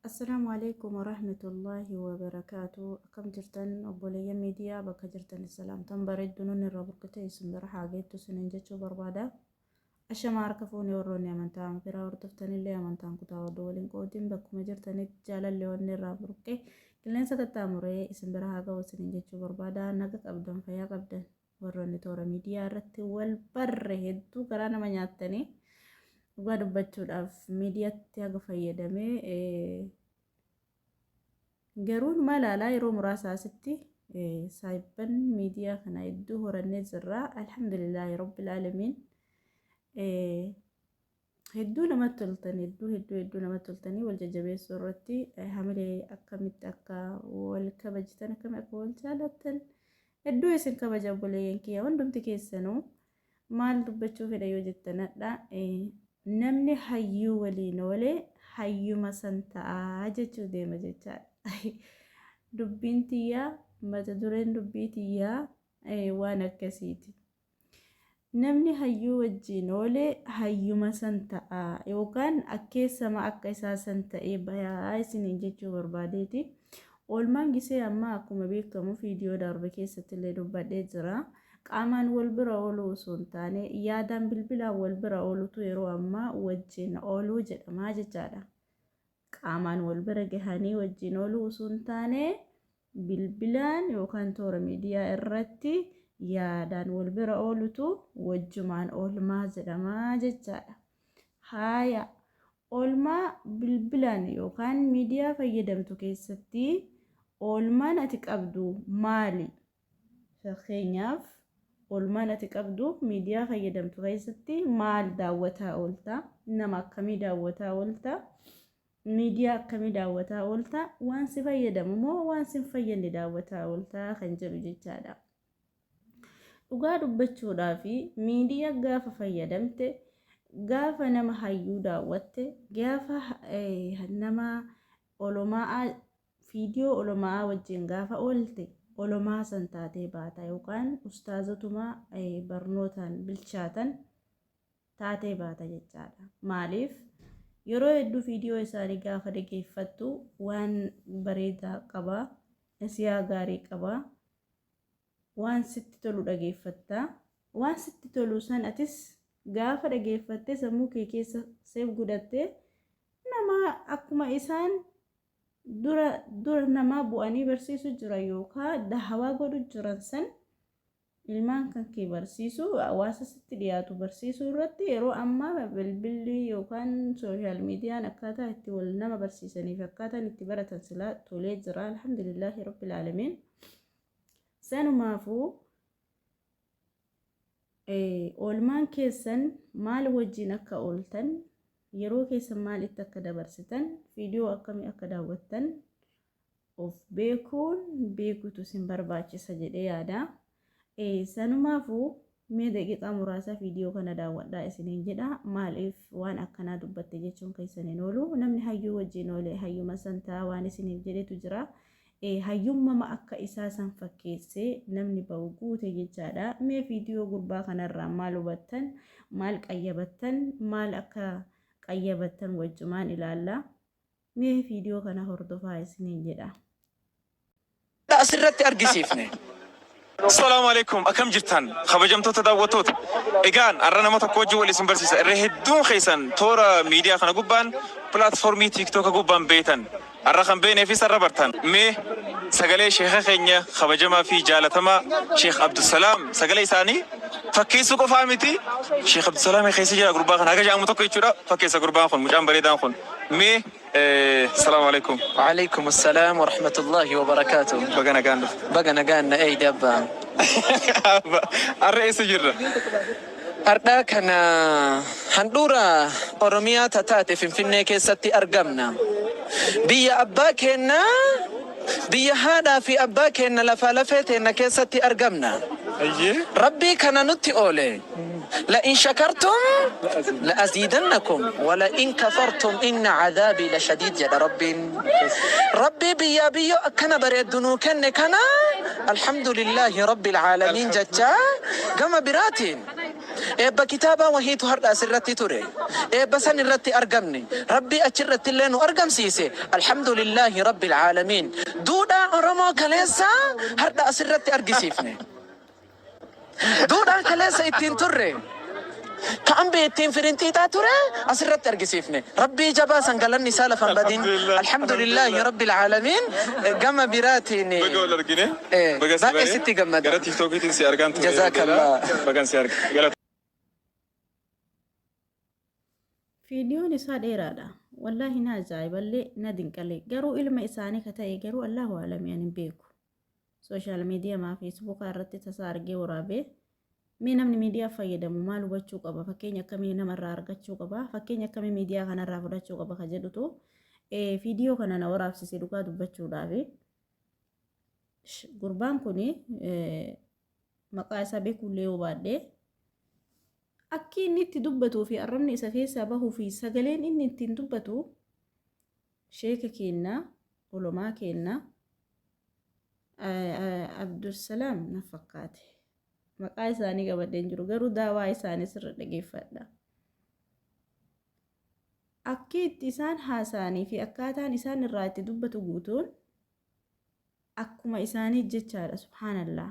السلام عليكم ورحمة الله وبركاته. كم جرتن أبولي ميديا بك جرتن السلام تنبرد دونن الربكتي اسم برح عقيدتو سننجتشو بربادا أشا ما عركفوني وروني أمانتام برا ورتفتني اللي أمانتام كتاو دولين قودين بكم جرتن جالا اللي وني الرابركي كلين سكتا مري اسم برح عقاو سننجتشو بربادا نقق أبدن فيا قبدن وروني تورا ميديا رتي والبر هدو كرانا من ياتني dhugaa dubbachuudhaaf miidiyaatti haga fayyadamee garuu maalaalaa yeroo muraasa asitti saayibban miidiyaa kana hedduu horannee jirra. Alhamdulillaahi rabbil aalamiin hedduu namatti toltan hedduu namatti toltanii wal jajjabeessuu irratti hamilee akkamitti akka wal kabajitan akkamitti akka wal jaalatan hedduu isin kabaja obboleeyyan kiyya hundumti keessanuu maal dubbachuu fedha yoo jettanadha. Namni hayyuu waliin oolee hayyuma san ta'aa jechuu deema jechaadha. Dubbiin tiyyaa mata dureen dubbii tiyyaa waan akkasiiti. Namni hayyuu wajjin oolee hayyuma san ta'aa yookaan akkeessama akka isaa san ta'ee bayaa isiniin jechuu barbaadeeti. Oolmaan gisee amma akkuma beekamu viidiyoo darbe keessatti illee dubbadhee jira. Qaamaan wal bira ooluu osoo hin taane yaadaan bilbilaan wal bira oolutu yeroo ammaa wajjin ooluu jedhama jechaadha. Qaamaan wal bira gahanii wajjin ooluu osoo hin taane bilbilaan yookaan toora miidiyaa irratti yaadaan wal bira oolutu wajjumaan oolmaa jedhama jechaadha. Haaya oolmaa bilbilaan yookaan miidiyaa fayyadamtu keessatti oolmaan ati qabdu maali? Fakkeenyaaf oolmaan ati qabdu miidiyaa fayyadamtu keessatti maal daawwataa oolta? Nama akkamii daawwataa oolta? Miidiyaa akkamii daawwataa oolta? Waan si fayyadamu moo waan si hin fayyadne daawwataa oolta kan jedhu jechaadha. Dhugaa dubbachuudhaaf miidiyaa gaafa fayyadamte, gaafa nama hayyuu daawwatte, gaafa nama olomaa viidiyoo olomaa wajjin gaafa oolte olomaa san taatee baata yookaan ustaazotuma barnootaan bilchaatan taatee baata jechaadha. Maaliif yeroo hedduu viidiyoo isaanii gaafa dhageeffattu waan bareedaa qaba, siyaa gaarii qaba, waan sitti tolu dhageeffatta. Waan sitti tolu san atis gaafa dhageeffatte sammuu kee keessa seef godhatte nama akkuma isaan dura nama bu'anii barsiisu jira yookaan dahawaa godhu jiran san ilmaan kan kee barsiisu hawaasa sitti dhiyaatu barsiisuu irratti yeroo ammaa bilbilli yookaan sooshaal miidiyaan akkaataa itti wal nama barsiisanii fi akkaataan itti baratan silaa tolee jira. Alhamdulillaahi rabbil aalamiin. Sanumaafuu oolmaan keessan maal wajjin akka ooltan, yeroo keessan maal itti akka dabarsitan, viidiyoo akkamii akka daawwattan of beekuutu isin barbaachisa jedhee yaada. Sanumaafuu mee daqiiqaa muraasa viidiyoo kana daawwadhaa isiniin jedha. Maaliif waan akkanaa dubbatte jechuun keessan hin oolu. Namni hayyuu wajjin oolee hayyuma san ta'a waan isiniif jedhetu jira. Hayyummama akka isaa san fakkeessee namni ba'u guute jechaadha. Mee viidiyoo gurbaa kanarraa maal hubattan, maal qayyabattan, maal akka qayyabattan wajjumaan ilaalla. Mee viidiyoo kana hordofaa isiniin jedha. Asirratti argisiifne. Assalamu alaikum, akkam jirtan kabajamtoota daawwattoota. Egaan har'a nama tokko wajjin wal isin barsiisa. Irra hedduun keessan toora miidiyaa kana gubbaan pilaatfoormii TikTok gubbaan beetan. Har'a kan beekneefis har'a bartan. Mee sagalee sheekha keenya kabajamaa fi jaalatamaa Sheekh Abdusalaam sagalee isaanii fakkeessuu qofaa miti. Sheekh Abdusalaam keessa jira gurbaa kana haga jaamu tokko jechuudha. Fakkeessa gurbaan kun mucaan bareedaan kun. Mee السلام عليكم. وعليكم السلام ورحمة الله وبركاته. بقنا قانا أي دابا. الرئيس جرة. أرداكنا هندورا أورميا تاتي في النيكي ستي أرقمنا. بيا أباكينا بيا هذا في أباكينا لفالفتنا كيستي أرقمنا. ربي كان نتي أولي. لئن شكرتم لأزيدنكم ولئن كفرتم إن عذابي لشديد جد ربي بيا كان بريدنو كان الحمد لله رب العالمين جتا كما براتين إبا كتابا وهي تهرد أسرتي توري إبا سن الرتي أرقمني ربي أشرت اللين وأرقم سيسي الحمد لله رب العالمين دودا أرمو كليسا هرد أسرتي أرقسيفني دودا كليسا اتين توري كأم بيتين فرنتي تاتوري أسرت أرقسيفني ربي جبا سنقلن نسالة فنبدين الحمد لله رب العالمين قام براتيني بقول لرجيني باقي ستي قمد قرأت تيك توك تنسي أرقام جزاك الله بقى نسي أرقام فيديون isaa dheeraadha wallahi na ajaa'iballee na dinqalee garuu ilma isaanii ka ta'e garuu Allahu a'lam yani beeku social media ma Facebook irratti tasaa argee waraabee mee namni miidiyaa fayyadamu maal hubachuu qaba fakkeenya akkamii namarraa argachuu qaba fakkeenya akkamii miidiyaa kanarraa fudhachuu qaba ka jedhutu viidiyoo kana na waraabsise dhugaa dubbachuudhaaf gurbaan kuni maqaa isaa beekullee hubaadhee akki inni itti dubbatuu fi arrabni isa keessaa bahuu fi sagaleen inni ittiin dubbatu sheeka keenna olomaa keenna Abdulsalaam na fakkaate maqaa isaanii qabadheen jiru garuu daawaa isaanii sirra dhageeffadha akki itti isaan haasaanii fi akkaataan isaan irraa itti dubbatu guutuun akkuma isaanii jechaadha subhaanallah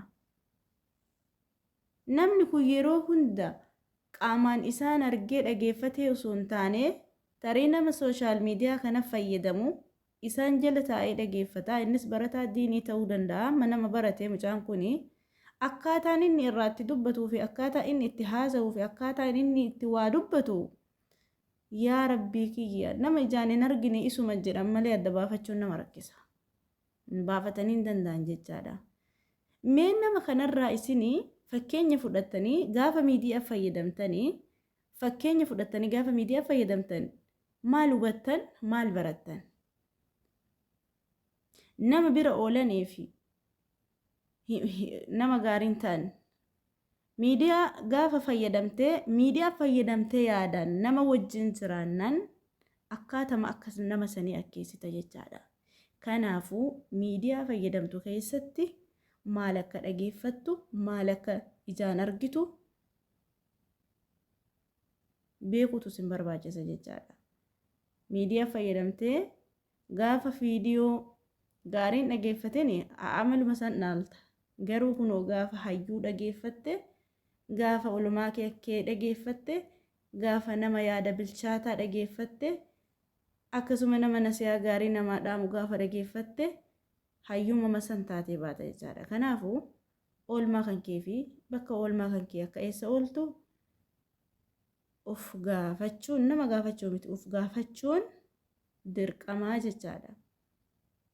namni kun yeroo hunda qaamaan isaan argee dhageeffatee osoo hin taane tarii nama social media kana fayyadamu isaan jala taa'ee dhageeffataa innis barataa diinii ta'uu danda'a nama baratee mucaan kuni akkaataan inni irraa itti dubbatuu fi akkaataa inni itti haasa'uu fi akkaataa inni itti waa dubbatu yaa rabbii kiyya nama ijaan hin argine isuma jedhan malee adda baafachuun nama rakkisa baafatanii hin danda'an jechaadha mee nama kanarraa isinii fakkeenya fudhattanii gaafa miidiyaa fayyadamtanii fakkeenya fudhattanii gaafa miidiyaa fayyadamtan maal hubattan maal barattan nama bira oolanii fi nama gaariin ta'an miidiyaa gaafa fayyadamtee yaadan nama wajjin jiraannan akkaatama akkas nama sanii akkeessita jechaadha kanaafuu miidiyaa fayyadamtu keessatti maal akka dhageeffattu maal akka ijaan argitu beekutu sin barbaachisa jechaadha miidiyaa fayyadamtee gaafa viidiyoo gaariin dhageeffateni amaluma san naalta garuu kunoo gaafa hayyuu dhageeffatte gaafa olumaa kee dhageeffatte gaafa nama yaada bilchaataa dhageeffatte akkasuma nama nasiyaa gaarii namaa dhaamu gaafa dhageeffatte hayyuma masan taatee baata jechaadha kanaafuu oolmaa kan kee fi bakka oolmaa kan kee akka eessa ooltu of gaafachuun nama gaafachuu miti of gaafachuun dirqamaa jechaadha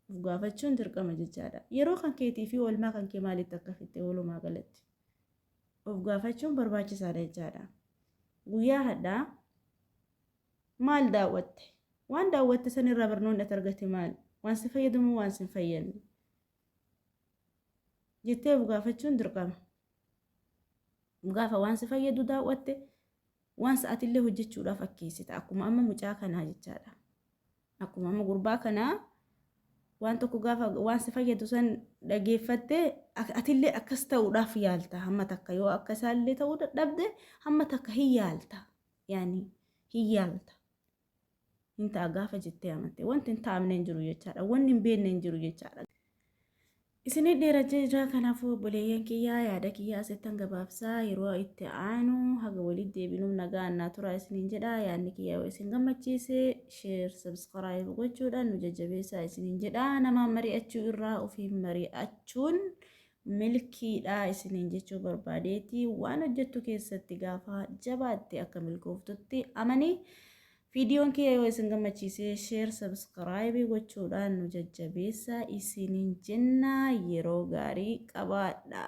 of gaafachuun dirqama jechaadha yeroo kan keetii fi oolmaa kan kee maalitti akka fitte oolumaa galatti of gaafachuun barbaachisaadha jechaadha guyyaa hadhaa maal daawwatte waan daawwatte san irraa barnoonni ati argatte maal waan si fayyadamu waan si fayyadne jettee of gaafachuun dirqama gaafa waan si fayyadu daawwatte waan sa'aatillee hojjechuudhaaf akkeessita akkuma amma mucaa kanaa jechaadha akkuma amma gurbaa kanaa waan tokko gaafa waan si fayyadu san dhageeffatte atillee akkas ta'uudhaaf yaalta hamma takka yoo akka isaallee ta'uu dadhabde hamma takka hin yaalta yaani hin yaalta inta gaafa jettee amante wanti hin taamne hin jiru jechaadha wanni hin beekne hin jiru jechaadha isin dheerajee jira kanaafuu obboleeyyan kiyyaa yaada kiyyaa asittan gabaabsaa yeroo itti aanu haga walitti deebinuuf nagaa annaa tura isiniin jedha yaadni kiyyaa yoo isin gammachiise share subscribe gochuudhaan nu jajjabeessaa isiniin jedha nama mari'achuu irraa ofii mari'achuun milkiidha isiniin jechuu barbaadeeti waan hojjettu keessatti gaafa jabaatte akka milkooftutti amanii viidiyoon kiyya yoo isin gammachiise share subscribe gochuudhaan nu jajjabeessaa isiniin jenna yeroo gaarii qabaadha.